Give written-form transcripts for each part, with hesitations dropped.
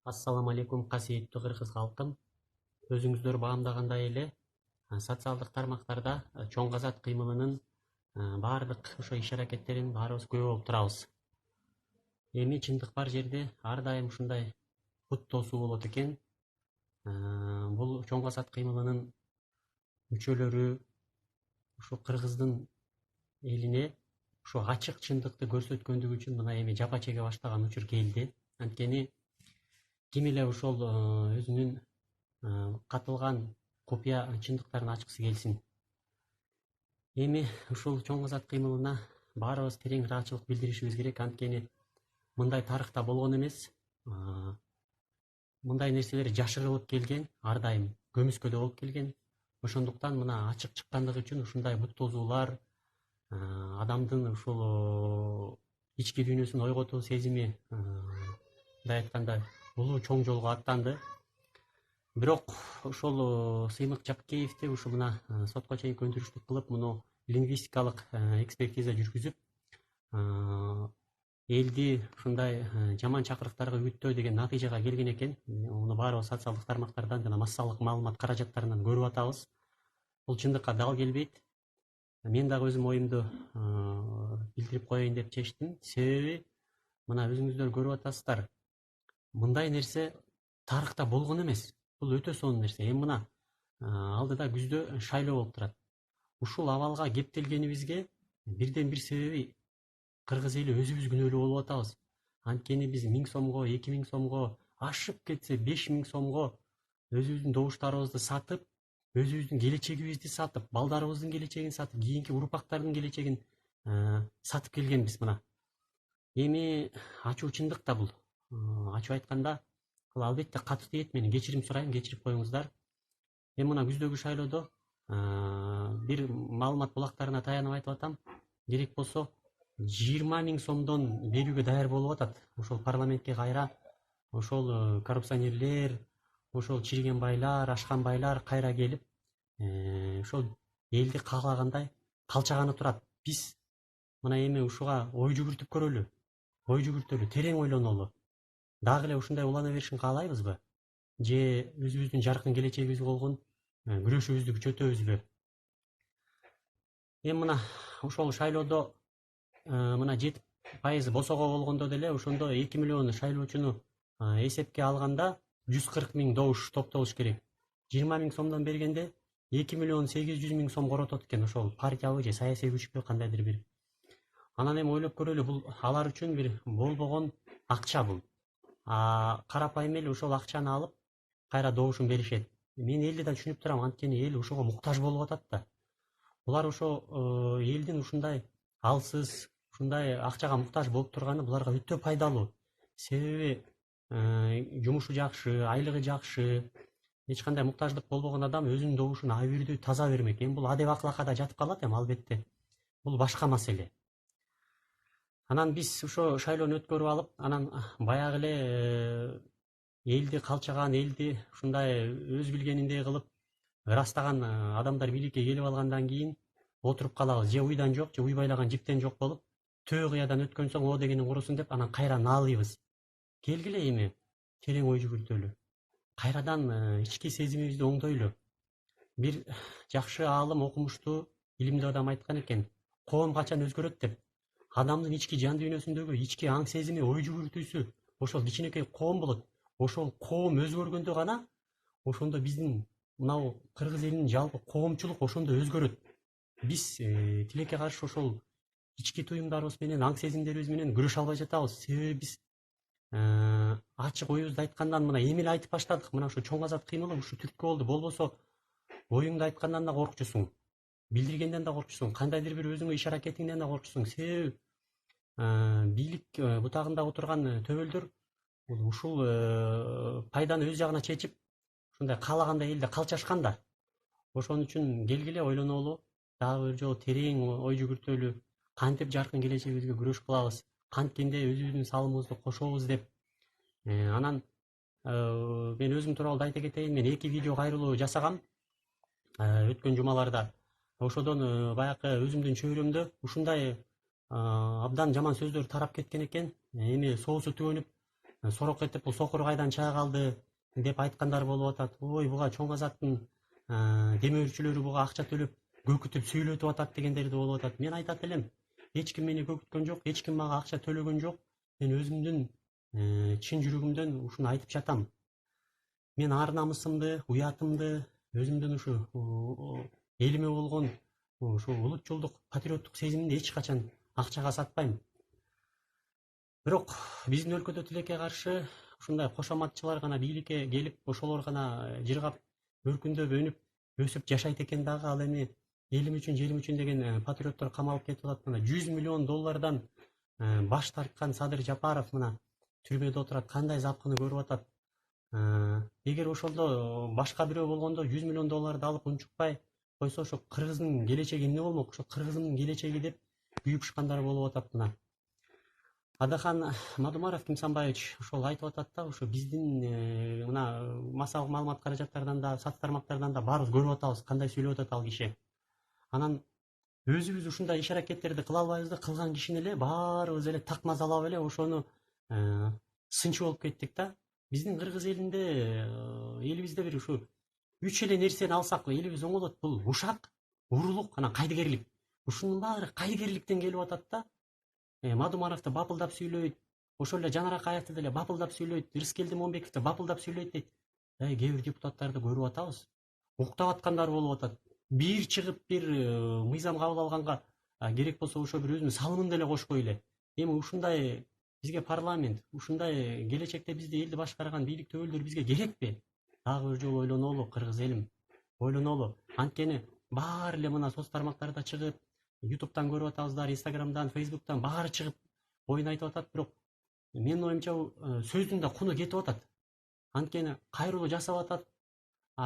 Ассаламу алейкум, касиеттүү кыргыз калкым. Өзүңүздөр баамдагандай эле социалдык тармактарда чоң казат кыймылынын баардык ошо иш-аракеттерин баарыбыз күбө болуп турабыз. Эми чындык бар жерде ар дайым ушундай бут тосуу болот экен. Бул чоң казат кыймылынын мүчөлөрү ушу кыргыздын элине ушу ачык чындыкты көрсөткөндүгү үчүн мына эми жапа чеге баштаган учур келди. Анткени ким эле ошол өзүнүн катылган купуя чындыктарын ачкысы келсин. Эми ушул чоң казат кыймылына баарыбыз терең ыраачылык билдиришибиз керек. Анткени мындай тарыхта болгон эмес. Мындай нерселер жашырылып келген, ар дайым көмүскөдө болуп келген. Ошондуктан мына ачык чыккандыгы үчүн ушундай бут тозуулар адамдын ушул ички дүйнөсүн ойготуу сезими мындай айтканда улуу чоң жолго аттанды. Бирок ошол Сыймык Жапкеевди ушу мына сотко чейинки өндүрүштүк кылып, муну лингвистикалык экспертиза жүргүзүп, элди ушундай жаман чакырыктарга үгүттөө деген натыйжага келген экен. Муну баарыбыз социалдык тармактардан жана массалык маалымат каражаттарынан көрүп атабыз. Бул чындыкка дал келбейт. Мен дагы өзүм оюмду билдирип коеюн деп чечтим. Себеби мына өзүңүздөр көрүп атасыздар. Мындай нерсе тарыхта болгон эмес. Бул өтө сонун нерсе. Эми мына алдыда күздө шайлоо болуп турат. Ушул абалга кептелгенибизге бирден бир себеби кыргыз эли өзүбүз күнөөлүү болуп атабыз. Анткени биз 1000 сомго, 2000 сомго, ашып кетсе 5000 сомго өзүбүздүн добуштарыбызды сатып, өзүбүздүн келечегибизди сатып, балдарыбыздын келечегин сатып, кийинки урпактардын келечегин сатып келгенбиз мына. Эми ачуу чындык да бул. Ачып айтканда, бул албетте катуу тиет. Мен кечирим сурайм, кечирип коюңуздар. Эми мына күздөгү шайлоодо бир маалымат булактарына таянып айтып атам. Керек болсо 20 000 сомдон берүүгө даяр болуп атат. Ошол парламентке кайра ошол коррупционерлер, ошол чириген байлар, ашкан байлар кайра келип, ошол элди каалагандай калчаганы турат. Биз мына эми ушуга ой жүгүртүп көрөлү. Ой жүгүртөлү, терең ойлонолу. Дагы эле ушундай улана беришин каалайбызбы? Же өзүбүздүн жаркын келечегибиз болгон күрөшүбүздү күчөтөбүзбү? Эми мына ошол шайлоодо мына 7% босого болгондо деле ошондо 2 миллион шайлоочуну эсепке алганда 140 000 добуш топтолуш керек. 20 000 сомдон бергенде 2 миллион 800 000 сом коротот экен. Ошол партиябы же саясий күчпү кандайдыр бир. Анан эми ойлоп көрөлү, бул алар үчүн бир болбогон акча бул. Карапайым эл ошол акчаны алып кайра добушун беришет. Мен элди да түшүнүп турам, анткени эл ошого муктаж болуп атат да. Булар ошо элдин ушундай алсыз, ушундай акчага муктаж болуп турганы буларга өтө пайдалуу. Себеби жумушу жакшы, айлыгы жакшы, эч кандай муктаждык болбогон адам өзүнүн добушун абийирдүү таза бермек. Эми бул адеп аклакка да жатып калат, эми албетте. Бул башка маселе. Анан биз ошо шайлоону өткөрүп алып, анан баягы эле элди калчаган, элди ушундай өз билгениндей кылып ырастаган адамдар бийликке келип алгандан кийин отуруп калабыз. Же уйдан жок, же уйбайлаган жиптен жок болуп, төө кыядан өткөн соң о дегенин курусун деп анан кайра наалыйбыз. Келгиле эми терең ой жүгүртөлү. Кайрадан ички сезимибизди оңдойлу. Бир жакшы аалым, окумуштуу, илимдүү адам айткан экен: коом качан өзгөрөт деп. Адамдын ички жан дүйнөсүндөгү ички аң сезими, ой жүгүртүүсү ошол кичинекей коом болот. Ошол коом өзгөргөндө гана ошондо биздин мынау кыргыз элинин жалпы коомчулук ошондо өзгөрөт. Биз тилекке каршы ошол ички туюмдарыбыз менен, аң сезимдерибиз менен күрөшө албай жатабыз. Себеби биз ачык оюбузду айткандан мына эми эле айтып баштадык. Мына ушу чоң казат кыймылы ушу түрткү болду. Болбосо оюңду айткандан да коркчусуң, билдиргенден да коркчусуң, кандайдыр бир өзүңө иш аракетиңден да коркчусуң. Себеби бийлик бутагында отурган төбөлдөр ушул пайданы өз жагына чечип, ушундай каалагандай элди калчашкан да. Ошон үчүн келгиле ойлонолу, дагы бир жолу терең ой жүгүртөлү, кантип жаркын келечегибизге күрөш кылабыз, канткенде өзүбүздүн салымыбызды кошобуз деп. Анан мен өзүм тууралуу айта кетейин, мен 2 видео кайрылуу жасагам өткөн жумаларда. Ошодон баягы өзүмдүн чөйрөмдө ушундай абдан жаман сөздөр тарап кеткен экен. Эми соосу түгөнүп, сорок этип бул сокур кайдан чыга калды деп айткандар болуп атат. Ой, буга чоң азаттын демөөрчүлөрү буга акча төлөп көкүтүп сүйлөтүп атат дегендер да болуп атат. Мен айтат элем, эч ким мени көкүткөн жок, эч ким мага акча төлөгөн жок. Мен өзүмдүн чын жүрөгүмдөн ушуну айтып жатам. Мен ар намысымды, уятымды өзүмдүн ушу элиме болгон ушу улутчулдук, патриоттук сезимимди эч качан акчага сатпайм. Бирок биздин өлкөдө тилекке каршы ушундай кошоматчылар гана бийликке келип, ошолор гана жыргап, өркүндөп, өнүп, өсүп жашайт экен дагы. Ал эми элим үчүн, жерим үчүн деген патриоттор камалып кетип атат. Мына 100 миллион доллардан баш тарткан Садыр Жапаров мына түрмөдө отурат, кандай запкыны көрүп атат. Эгер ошондо башка бирөө болгондо 100 миллион долларды алып унчукпай койсо, ошо кыргыздын келечеги эмне болмок? Ошо кыргызымдын келечеги деп күйүп чыккандар болуп атат мына. Адахан Мадумаров Кимсанбаевич ошол айтып атат да, ошо биздин мына массалык маалымат каражаттардан да, сат тармактардан да баарыбыз көрүп атабыз кандай сүйлөп атат ал киши. Анан өзүбүз ушундай иш аракеттерди кыла албайбызды, кылган кишини эле баарыбыз эле так мазалап эле ошону сынчы болуп кеттик да. Биздин кыргыз элинде, элибизде бир ушу 3 эле нерсени алсак элибиз оңолот. Бул ушак, урурлук, анан кайдыгерлик. Ушунун баары кайдыгерликтен келип атат да. Мадумаровду бапылдап сүйлөйт, ошол эле Жанар Акаевди деле бапылдап сүйлөйт, Рыскелди Момбековду бапылдап сүйлөйт дейт. Кээ бир депутаттарды көрүп атабыз. Уктап аткандар болуп атат. Бир чыгып бир мыйзам кабыл алганга керек болсо ошо бир өзүнүн салымын деле кошпой эле. Эми ушундай бизге парламент, ушундай келечекте бизди элди башкарган бийлик төбөлдөр бизге керекпи? Дагы бир жолу ойлонолу, кыргыз элим. Ойлонолу. Анткени баары эле мына соц тармактарда чыгып, ютубтан көрүп атабыздар, инстаграмдан, фейсбуктан баары чыгып оюн айтып атат. Бирок менин оюмча сөздүн да куну кетип атат. Анткени кайрылуу жасап атат.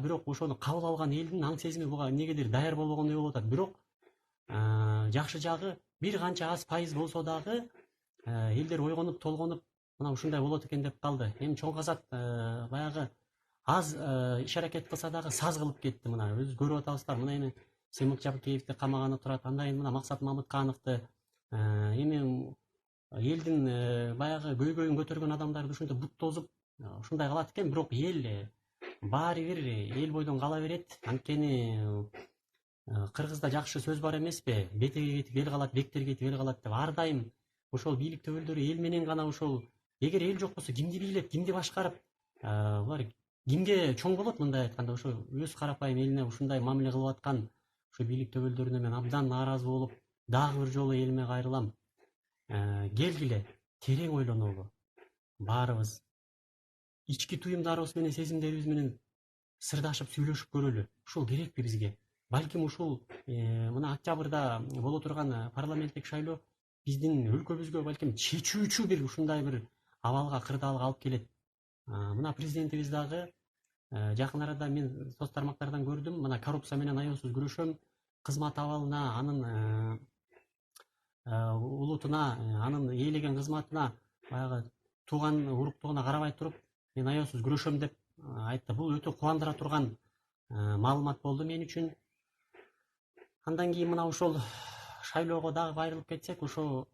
Бирок ошону кабыл алган элдин аң сезими буга эмнегедир даяр болбогондой болуп атат. Бирок жакшы жагы бир канча аз пайыз болсо дагы элдер ойгонуп, толгонуп, мына ушундай болот экен деп калды. Эми чоң азат баягы аз иш аракет кылса дагы саз кылып кетти. Мына өзүбүз көрүп атабыздар. Мына эми Семик Жабыкеевди камаганы турат, андан мына Максат Мамыткановду, эми элдин баягы көйгөйүн көтөргөн адамдарды ушинтип бут тозуп ушундай кылат экен. Бирок эл баары бир эл бойдон кала берет. Анткени кыргызда жакшы сөз бар эмеспи? Бетеге кетип эл калат, бектер кетип эл калат деп. Ар дайым ошол бийлик төбөлдөрү эл менен гана ошол, эгер эл жок болсо кимди бийлеп, кимди башкарып, булар кимге чоң болот? Мындай айтканда, ошо өз карапайым элине ушундай мамиле кылып аткан ошо бийлик төбөлдөрүнө мен абдан нааразы болуп, дагы бир жолу элиме кайрылам. Келгиле, терең ойлонолу. Баарыбыз ички туюмдарыбыз менен, сезимдерибиз менен сырдашып сүйлөшүп көрөлү. Ушул керекпи бизге? Балким ушул мына октябрда боло турган парламенттик шайлоо биздин өлкөбүзгө балким чечүүчү бир ушундай бир абалга, кырдаалга алып келет. Мына президентибиз дагы жакын арада мен соц тармактардан көрдүм. Мына коррупция менен аеосуз күрөшөм, кызмат абалына, анын улутуна, анын ээлеген кызматына, баягы тууган уруктугуна карабай туруп, мен аеосуз күрөшөм деп айтты. Бул өтө кубандыра турган маалымат болду мен үчүн. Андан кийин мына ошол шайлоого дагы кайрылып кетсек, ошо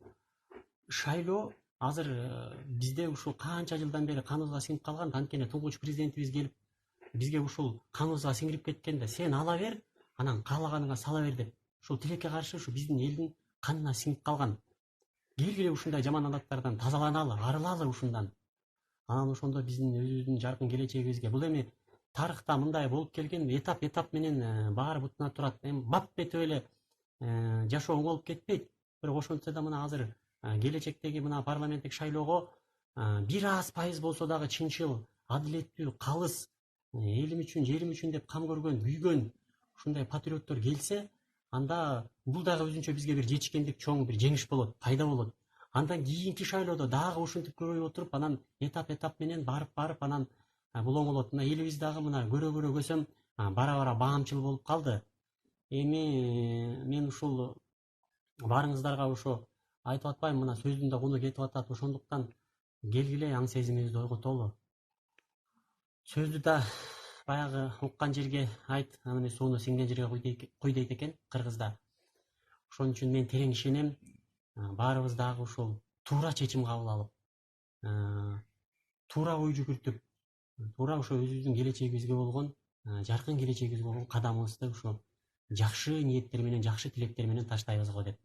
шайлоо азыр бизде ушул канча жылдан бери каныбызга сиңип калган. Анткени туңгуч президентибиз келип бизге ушул каныбызга сиңирип кеткенде, сен ала бер, анан каалаганыңа сала бер деп. Ушул тилекке каршы ушу биздин элдин канына сиңип калган. Келгиле ушундай жаман адаттардан тазаланалы, арылалы ушундан. Анан ошондо биздин өзүбүздүн жаркын келечегибизге, бул эми тарыхта мындай болуп келген, этап менен баары бутуна турат. Эми бап бетип эле жашоо оң болуп кетпейт. Бирок ошентсе да мына азыр келечектеги мына парламенттик шайлоого бир аз пайыз болсо дагы чынчыл, адилеттүү, калыс, элим үчүн, жерим үчүн деп кам көргөн, күйгөн ушундай патриоттор келсе, анда бул дагы өзүнчө бизге бир жетишкендик, чоң бир жеңиш болот, пайда болот. Андан кийинки шайлоодо дагы ушинтип көбөйүп отуруп, анан этап менен барып анан бул оңолот. Мына элибиз дагы мына көрө көсөм бара баамчыл болуп калды. Эми мен ушул баарыңыздарга ошо айтып атпайм, мына сөздүн да куну кетип атат. Ошондуктан келгиле аң сезимибизди ойготолу. Сөздү да баягы уккан жерге айт, анан сууну сиңген жерге куй дейт экен кыргызда. Ошон үчүн мен терең ишенем, баарыбыз дагы ушул туура чечим кабыл алып, туура ой жүгүртүп, туура ошо өзүбүздүн келечегибизге болгон, жаркын келечегибизге болгон кадамыбызды ошо жакшы ниеттер менен, жакшы тилектер менен таштайбыз го деп